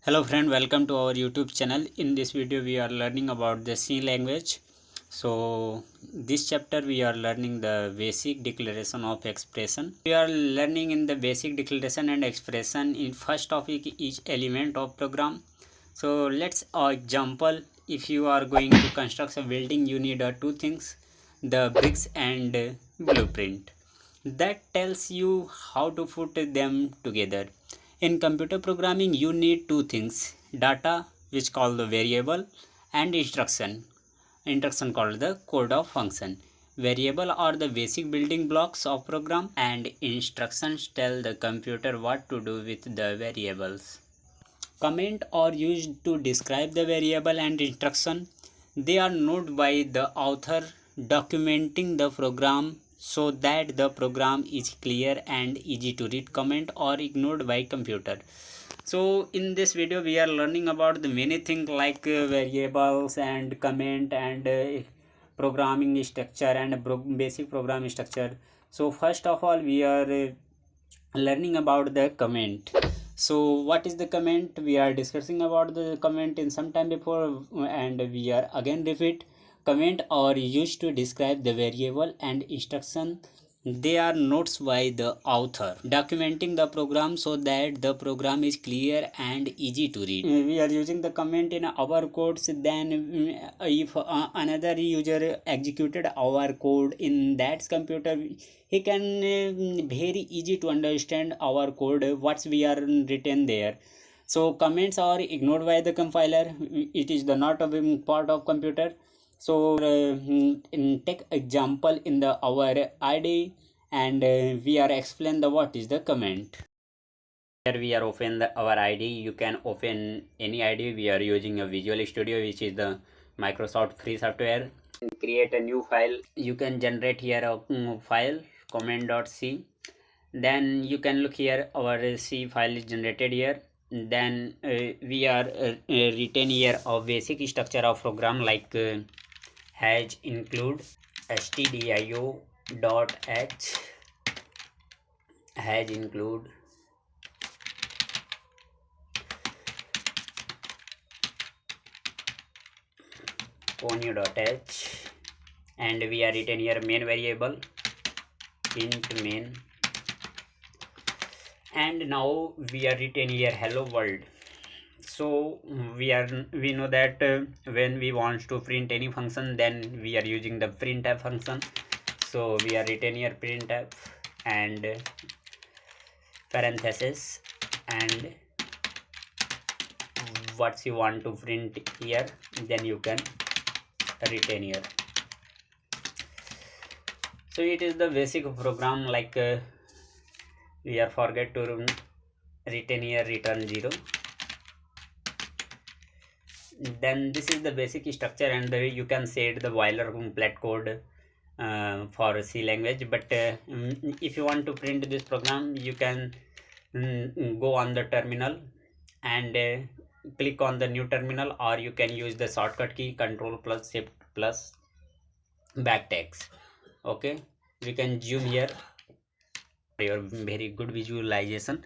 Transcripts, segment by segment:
Hello friend, welcome to our YouTube channel. In this video we are learning about the C language. So this chapter we are learning the basic declaration of expression. We are learning in the basic declaration and expression. In first topic each element of program. So let's example, if you are going to construct a building, you need two things, the bricks and blueprint. That tells you how to put them together. In computer programming, you need two things, data, which called the variable, and instruction called the code of function. Variable are the basic building blocks of program, and instructions tell the computer what to do with the variables. Comment are used to describe the variable and instruction. They are noted by the author documenting the program so that the program is clear and easy to read. Comment or ignored by computer. So in this video we are learning about the many things like variables and comment and programming structure and basic programming structure. So first of all we are learning about the comment. So what is the comment? We are discussing about the comment in some time before, and we are again repeat. Comment are used to describe the variable and instruction. They are notes by the author documenting the program so that the program is clear and easy to read. We are using the comment in our codes. Then if another user executed our code in that computer, he can very easy to understand our code what's we are written there. So comments are ignored by the compiler. It is the not a part of computer. So take example in the our IDE, and we are explain the what is the comment. Here we are open our IDE. You can open any IDE. We are using a Visual Studio, which is the Microsoft free software. Create a new file. You can generate here a file comment.c. Then you can look here, our C file is generated here. Then we are written here a basic structure of program like has include stdio dot h, has include ponyo dot h, and we are written here main variable int main, and now we are written here hello world. So we know that when we want to print any function, then we are using the printf function. So we are written here printf and parenthesis and what you want to print here, then you can retain here. So it is the basic program like we are forget to retain here return 0. Then this is the basic structure, and you can set the boilerplate code for C language. But if you want to print this program, you can go on the terminal and click on the new terminal, or you can use the shortcut key Control plus Shift plus backticks. Okay, we can zoom here for your very good visualization.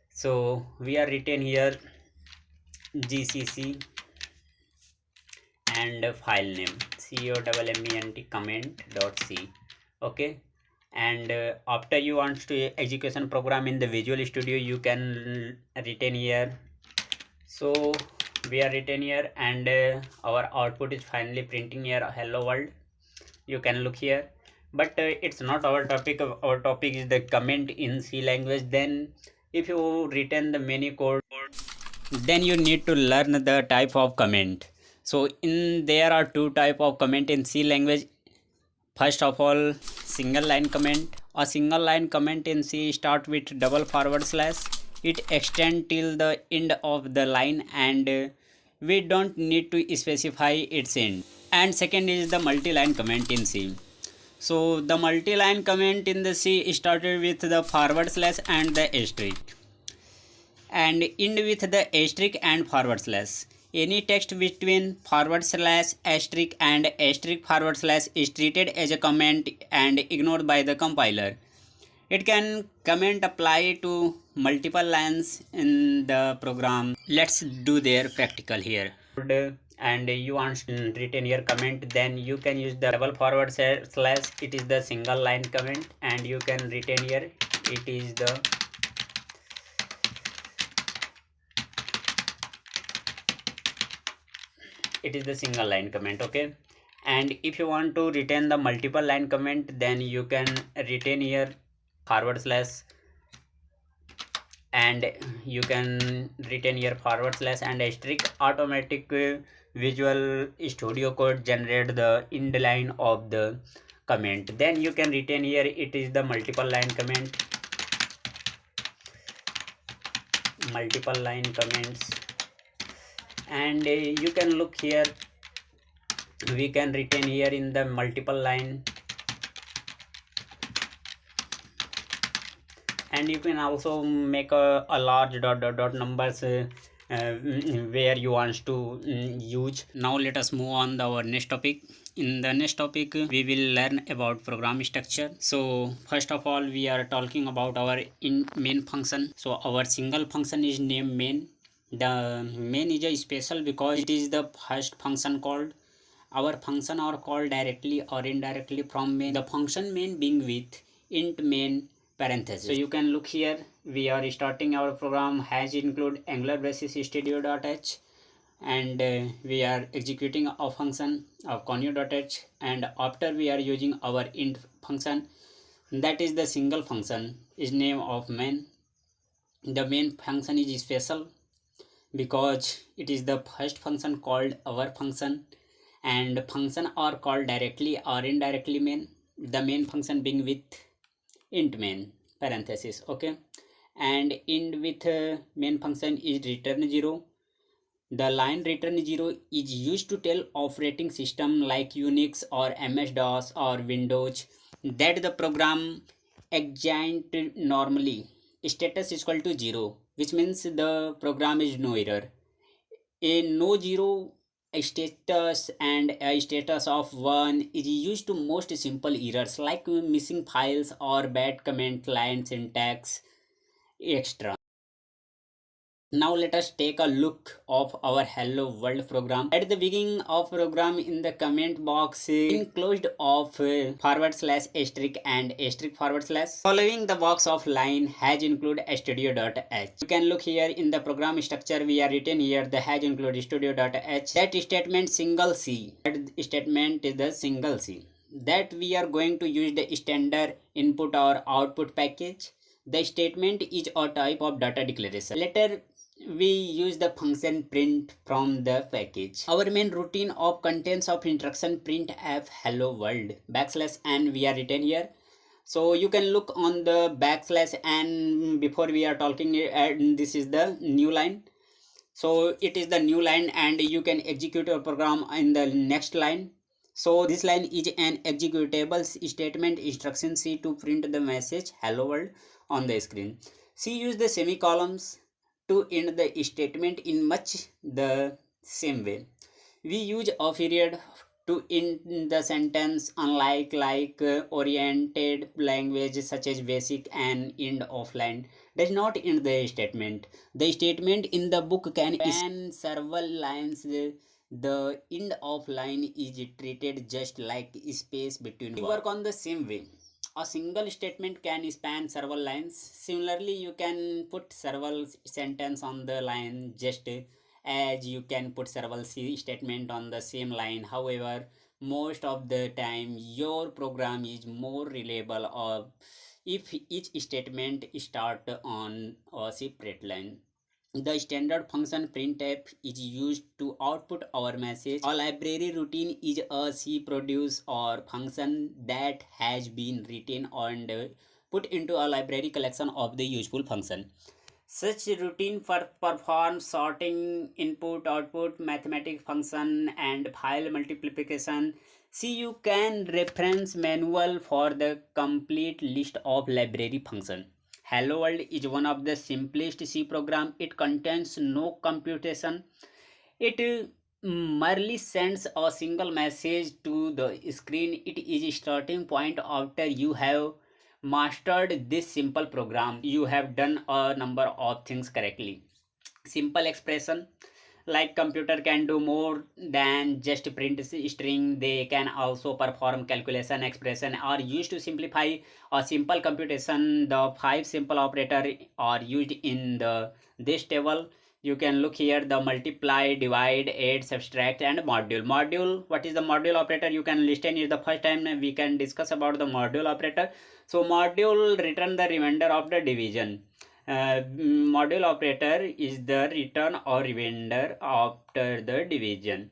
So we are written here GCC and file name comment.c. Okay, and after you want to execution program in the Visual Studio, you can retain here. So we are written here, and our output is finally printing here hello world. You can look here, but it's not our topic. Our topic is the comment in C language. Then if you return the many code, then you need to learn the type of comment. So there are two type of comment in C language. First of all, single line comment. A single line comment in C start with double forward slash. It extend till the end of the line, and we don't need to specify its end. And second is the multi-line comment in C. So the multi-line comment in the C started with the forward slash and the asterisk, and end with the asterisk and forward slash. Any text between forward slash asterisk and asterisk forward slash is treated as a comment and ignored by the compiler. It can comment apply to multiple lines in the program. Let's do their practical here. And you want to retain your comment, then you can use the double forward slash. It is the single line comment, and you can retain here. It is the single line comment. Okay, and if you want to retain the multiple line comment, then you can retain here forward slash, and you can retain here forward slash and asterisk. Automatic Visual Studio Code generate the end line of the comment. Then you can retain here. It is the multiple line comment, multiple line comments, and you can look here. We can retain here in the multiple line, and you can also make a large dot numbers where you want to use. Now let us move on our next topic. In the next topic we will learn about program structure. So first of all, we are talking about our main function. So our single function is named main. The main is a special because it is the first function called. Our function are called directly or indirectly from main. The function main being with int main parenthesis. So you can look here. We are starting our program has include angular basis studio.h, and we are executing a function of conio.h, and after we are using our int function, that is the single function is name of main. The main function is special because it is the first function called our function, and function are called directly or indirectly main. The main function being with int main parenthesis. Okay, and int with main function is return 0. The line return 0 is used to tell operating system like Unix or MS-DOS or Windows that the program exit normally. Status is equal to 0, which means the program is no error. A no zero status and a status of 1 is used to most simple errors like missing files or bad comment line syntax, etc. Now let us take a look of our hello world program. At the beginning of program, in the comment box enclosed of forward slash asterisk and asterisk forward slash. Following the box of line has include studio.h. You can look here in the program structure. We are written here the has include studio.h. That statement single C. That statement is the single C. That we are going to use the standard input or output package. The statement is a type of data declaration. Later we use the function print from the package. Our main routine of contents of instruction print f hello world backslash and we are written here. So you can look on the backslash and before we are talking this is the new line. So it is the new line and you can execute your program in the next line. So this line is an executable statement instruction C to print the message hello world on the screen. C use the semicolons to end the statement in much the same way. We use a period to end the sentence, unlike oriented language such as basic and end of line does not end the statement. The statement in the book can span several lines. The end of line is treated just like space between. We work on the same way. A single statement can span several lines. Similarly, you can put several sentences on the line just as you can put several C statement on the same line. However, most of the time your program is more reliable or if each statement start on a separate line. The standard function printf is used to output our message. A library routine is a C produce or function that has been written and put into a library collection of the useful function. Such routine performs sorting, input, output, mathematical function, and file multiplication. See, you can reference manual for the complete list of library function. Hello World is one of the simplest C program. It contains no computation. It merely sends a single message to the screen. It is starting point after you have mastered this simple program, you have done a number of things correctly. Simple expression, like computer can do more than just print string. They can also perform calculation. Expression are used to simplify a simple computation. The five simple operator are used in this table. You can look here: the multiply, divide, add, subtract, and module. What is the module operator? You can listen it the first time. We can discuss about the module operator. So module return the remainder of the division. Module operator is the return or remainder after the division.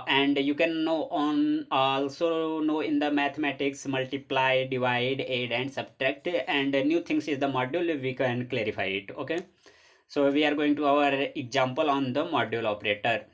And you can know on also know in the mathematics: multiply, divide, add, and subtract. And new things is the module, we can clarify it. Okay, so we are going to our example on the module operator.